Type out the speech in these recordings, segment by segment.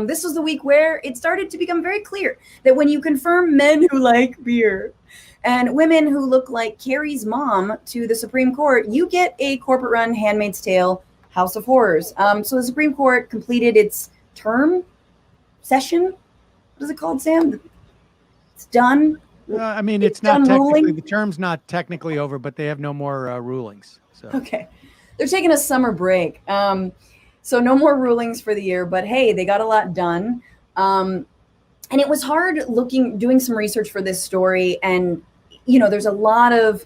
This was the week where it started to become very clear that when you confirm men who like beer and women who look like Carrie's mom to the Supreme Court, you get a corporate-run Handmaid's Tale House of Horrors. So the Supreme Court completed its session. What is it called, Sam? It's done. I mean, it's not technically, ruling. The term's not technically over, but they have no more rulings. So. Okay. They're taking a summer break. So no more rulings for the year, but hey, they got a lot done. And it was hard doing some research for this story. And, there's a lot of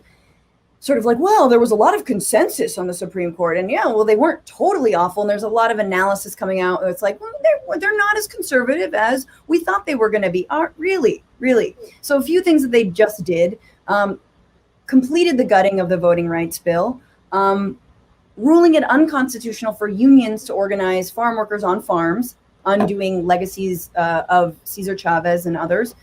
sort of like, well, there was a lot of consensus on the Supreme Court. And yeah, well, they weren't totally awful. And there's a lot of analysis coming out. It's like, well, they're not as conservative as we thought they were going to be. Really? So a few things that they just did, completed the gutting of the voting rights bill, ruling it unconstitutional for unions to organize farm workers on farms, undoing legacies of Cesar Chavez and others,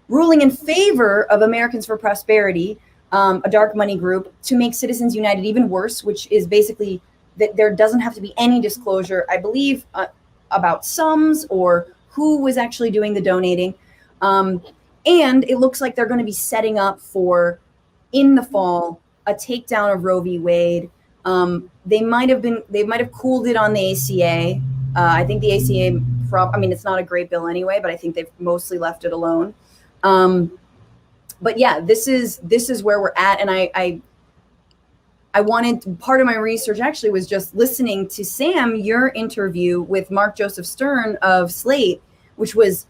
ruling in favor of Americans for Prosperity, a dark money group, to make Citizens United even worse, which is basically that there doesn't have to be any disclosure, I believe, about sums or who was actually doing the donating. And it looks like they're going to be setting up for, in the fall, a takedown of Roe v. Wade. They might have cooled it on the ACA. I think the ACA, it's not a great bill anyway, but I think they've mostly left it alone. But yeah, this is where we're at. And I wanted, part of my research actually was just listening to Sam, your interview with Mark Joseph Stern of Slate, which was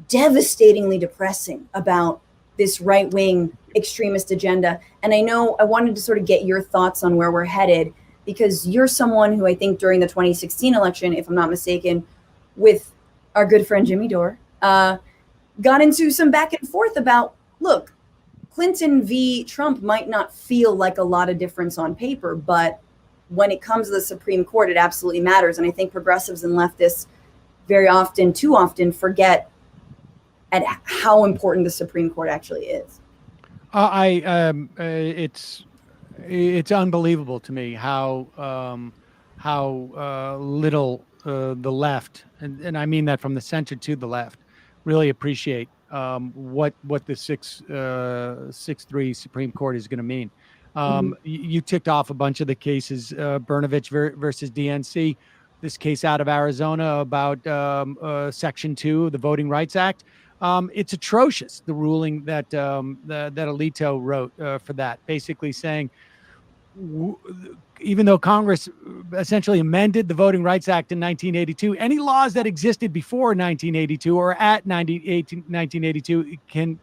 devastatingly depressing about this right-wing extremist agenda. And I wanted to sort of get your thoughts on where we're headed, because you're someone who I think during the 2016 election, if I'm not mistaken, with our good friend Jimmy Dore, got into some back and forth about, look, Clinton v. Trump might not feel like a lot of difference on paper, but when it comes to the Supreme Court, it absolutely matters. And I think progressives and leftists very often, too often, forget at how important the Supreme Court actually is. It's unbelievable to me how little the left, and I mean that from the center to the left, really appreciate what the 6-3 Supreme Court is going to mean. You ticked off a bunch of the cases, Brnovich versus DNC, this case out of Arizona about Section 2 of the Voting Rights Act. It's atrocious, the ruling that Alito wrote for that, basically saying, even though Congress essentially amended the Voting Rights Act in 1982, any laws that existed before 1982 or at 1982 can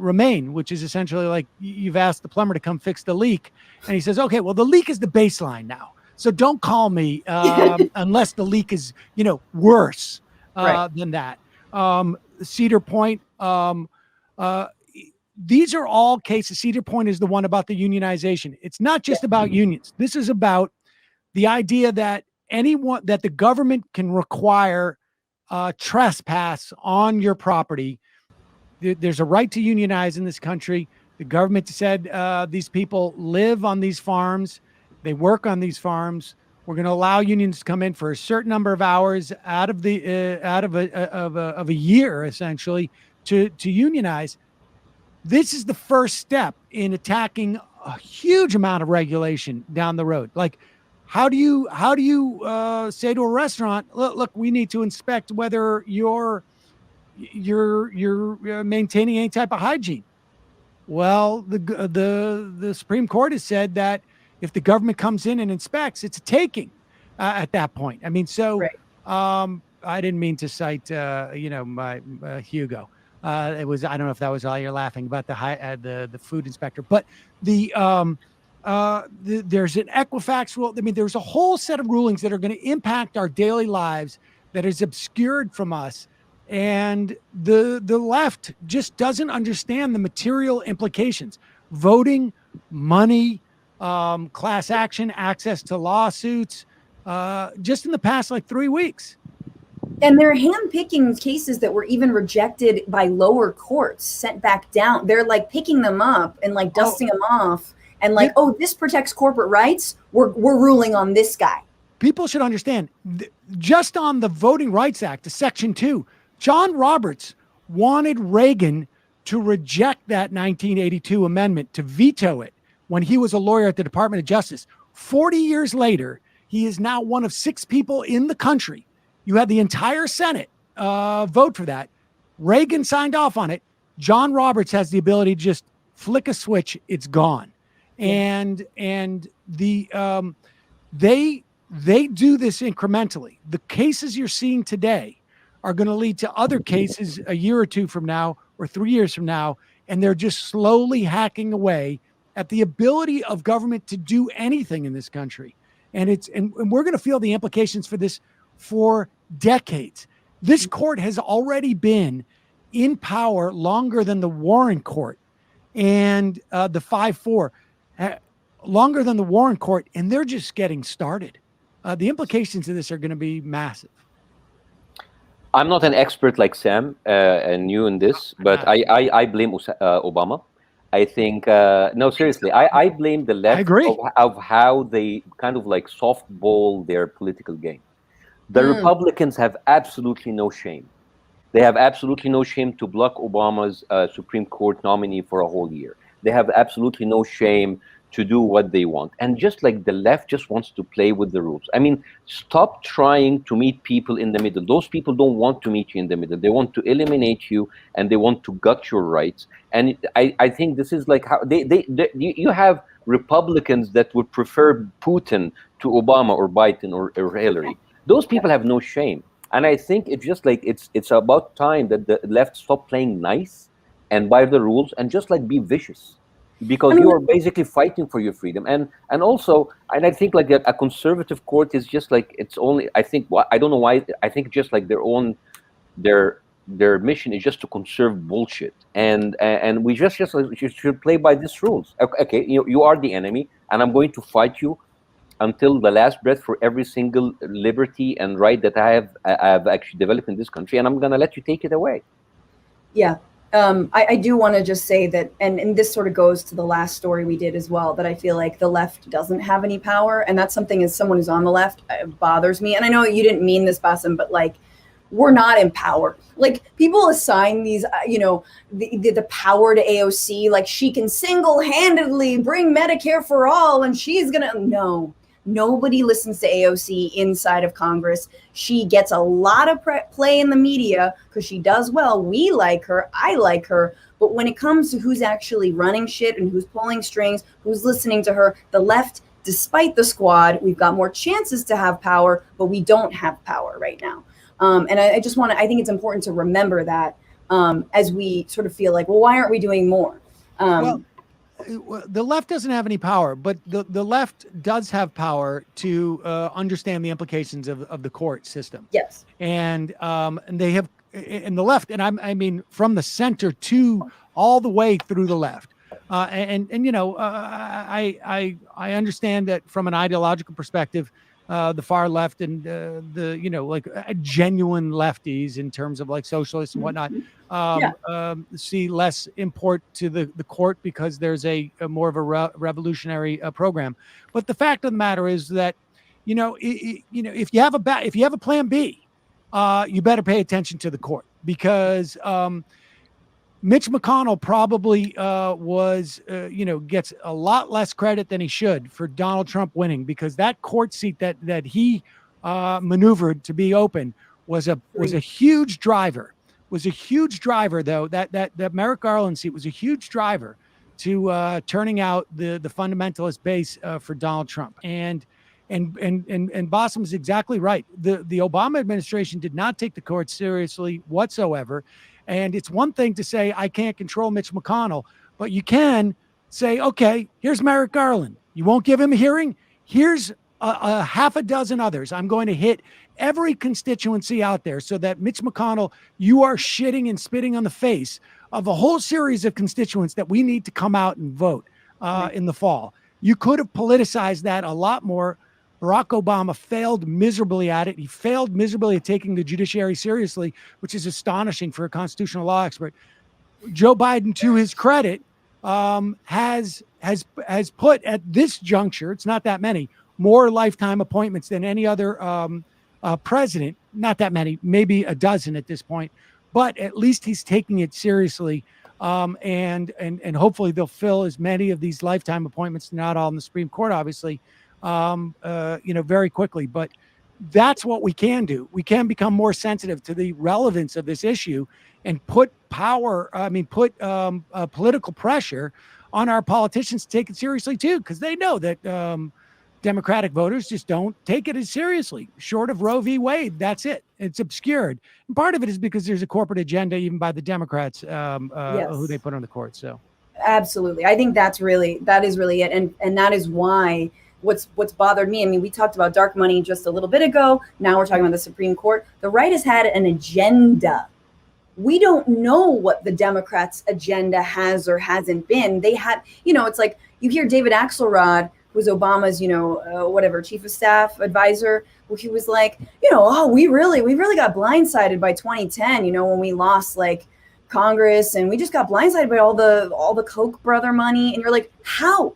remain, which is essentially like you've asked the plumber to come fix the leak. And he says, okay, well, the leak is the baseline now. So don't call me unless the leak is, worse than that. Cedar Point, these are all cases. Cedar Point is the one about the unionization. It's not just about unions. This is about the idea that that the government can require trespass on your property. There's a right to unionize in this country. The government said these people live on these farms. They work on these farms. We're going to allow unions to come in for a certain number of hours out of a year, essentially, to unionize. This is the first step in attacking a huge amount of regulation down the road. Like, how do you say to a restaurant, look, we need to inspect whether you're maintaining any type of hygiene? Well, the Supreme Court has said that if the government comes in and inspects, it's a taking at that point. I mean, so right. I didn't mean to cite, my Hugo. It was, I don't know if that was all you're laughing about, the food inspector, but there's an Equifax rule. I mean, there's a whole set of rulings that are going to impact our daily lives that is obscured from us. And the left just doesn't understand the material implications. Voting, money, class action, access to lawsuits, just in the past 3 weeks. And they're handpicking cases that were even rejected by lower courts, sent back down. They're picking them up and dusting them off and this protects corporate rights. We're ruling on this guy. people should understand, just on the Voting Rights Act, the Section 2, John Roberts wanted Reagan to reject that 1982 amendment, to veto it when he was a lawyer at the Department of Justice. 40 years later, he is now one of 6 people in the country. You had the entire Senate vote for that. Reagan signed off on it. John Roberts has the ability to just flick a switch. It's gone. Yeah. And they do this incrementally. The cases you're seeing today are going to lead to other cases a year or 2 from now or 3 years from now. And they're just slowly hacking away at the ability of government to do anything in this country. And we're going to feel the implications for this for decades. This court has already been in power longer than the Warren Court and the 5-4, longer than the Warren Court, and they're just getting started. The implications of this are going to be massive. I'm not an expert like Sam and you in this, but I blame Obama. I think, no, seriously, I blame the left of how they kind of like softball their political game. The Republicans have absolutely no shame. They have absolutely no shame to block Obama's Supreme Court nominee for a whole year. They have absolutely no shame to do what they want. And just like the left just wants to play with the rules. I mean, stop trying to meet people in the middle. Those people don't want to meet you in the middle. They want to eliminate you and they want to gut your rights. And I think this is like how you have Republicans that would prefer Putin to Obama or Biden or Hillary. Those people have no shame. And I think it's just like it's about time that the left stop playing nice and by the rules and just like be vicious, because you are basically fighting for your freedom. And also, and I think like a conservative court is just like, it's only, I think, I don't know why, I think just like their mission is just to conserve bullshit. And we just should play by these rules. Okay, you are the enemy, and I'm going to fight you until the last breath for every single liberty and right that I have actually developed in this country, and I'm going to let you take it away. Yeah. I do want to just say that, and this sort of goes to the last story we did as well, that I feel like the left doesn't have any power. And that's something, as someone who's on the left, it bothers me. And I know you didn't mean this, Bassem, but like, we're not in power. Like, people assign these, the power to AOC, like she can single-handedly bring Medicare for all, and she's going to, no. Nobody listens to AOC inside of Congress. She gets a lot of play in the media because she does well. We like her. I like her. But when it comes to who's actually running shit and who's pulling strings, who's listening to her, the left, despite the squad, we've got more chances to have power, but we don't have power right now. And I just want to, I think it's important to remember that as we sort of feel like, well, why aren't we doing more? The left doesn't have any power, but the left does have power to understand the implications of the court system. Yes. And they have, in the left, and I mean, from the center to all the way through the left. I understand that from an ideological perspective, the far left and genuine lefties in terms of like socialists and whatnot see less import to the court because there's a more of a revolutionary program. But the fact of the matter is that if you have a plan B, you better pay attention to the court, because Mitch McConnell probably gets a lot less credit than he should for Donald Trump winning, because that court seat that he maneuvered to be open was a huge driver. Was a huge driver, though. That Merrick Garland seat was a huge driver to turning out the fundamentalist base for Donald Trump. And Bassem is exactly right. The Obama administration did not take the court seriously whatsoever. And it's one thing to say, I can't control Mitch McConnell, but you can say, okay, here's Merrick Garland. You won't give him a hearing? Here's a half a dozen others. I'm going to hit every constituency out there so that Mitch McConnell, you are shitting and spitting on the face of a whole series of constituents that we need to come out and vote in the fall. You could have politicized that a lot more. Barack Obama failed miserably at it. He failed miserably at taking the judiciary seriously, which is astonishing for a constitutional law expert. Joe Biden, to his credit, has put at this juncture, it's not that many, more lifetime appointments than any other president. Not that many, maybe a dozen at this point, but at least he's taking it seriously. And hopefully they'll fill as many of these lifetime appointments, not all in the Supreme Court, obviously, very quickly. But that's what we can do. We can become more sensitive to the relevance of this issue and put political pressure on our politicians to take it seriously too, because they know that Democratic voters just don't take it as seriously. Short of Roe V Wade, that's it. It's obscured. And part of it is because there's a corporate agenda, even by the Democrats, who they put on the court. So, absolutely, I think that is really it, and that is why what's bothered me. I mean, we talked about dark money just a little bit ago. Now we're talking about the Supreme Court. The right has had an agenda. We don't know what the Democrats' agenda has or hasn't been. They had, it's like you hear David Axelrod, who's Obama's, chief of staff advisor, where he was like, we really got blindsided by 2010, when we lost like Congress, and we just got blindsided by all the Koch brother money. And you're like, how?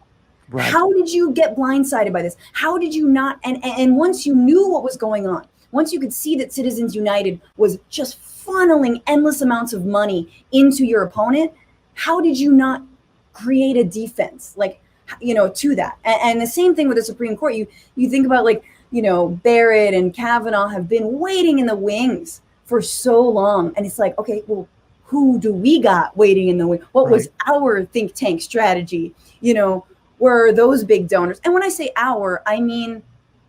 Right. How did you get blindsided by this? How did you not? And once you knew what was going on, once you could see that Citizens United was just funneling endless amounts of money into your opponent, how did you not create a defense to that? And the same thing with the Supreme Court. You think about Barrett and Kavanaugh have been waiting in the wings for so long, and it's like, okay, well, who do we got waiting in the wings? What was our think tank strategy? Were those big donors? And when I say our, I mean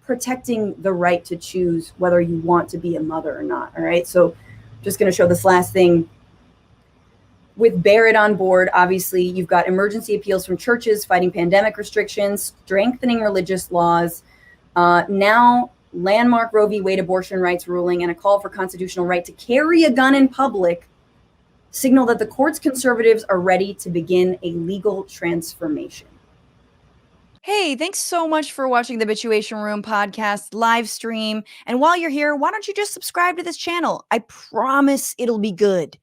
protecting the right to choose whether you want to be a mother or not. All right. So just going to show this last thing. With Barrett on board, obviously, you've got emergency appeals from churches fighting pandemic restrictions, strengthening religious laws. Now, landmark Roe v. Wade abortion rights ruling and a call for constitutional right to carry a gun in public signal that the court's conservatives are ready to begin a legal transformation. Hey, thanks so much for watching the Bitchuation Room podcast live stream. And while you're here, why don't you just subscribe to this channel? I promise it'll be good.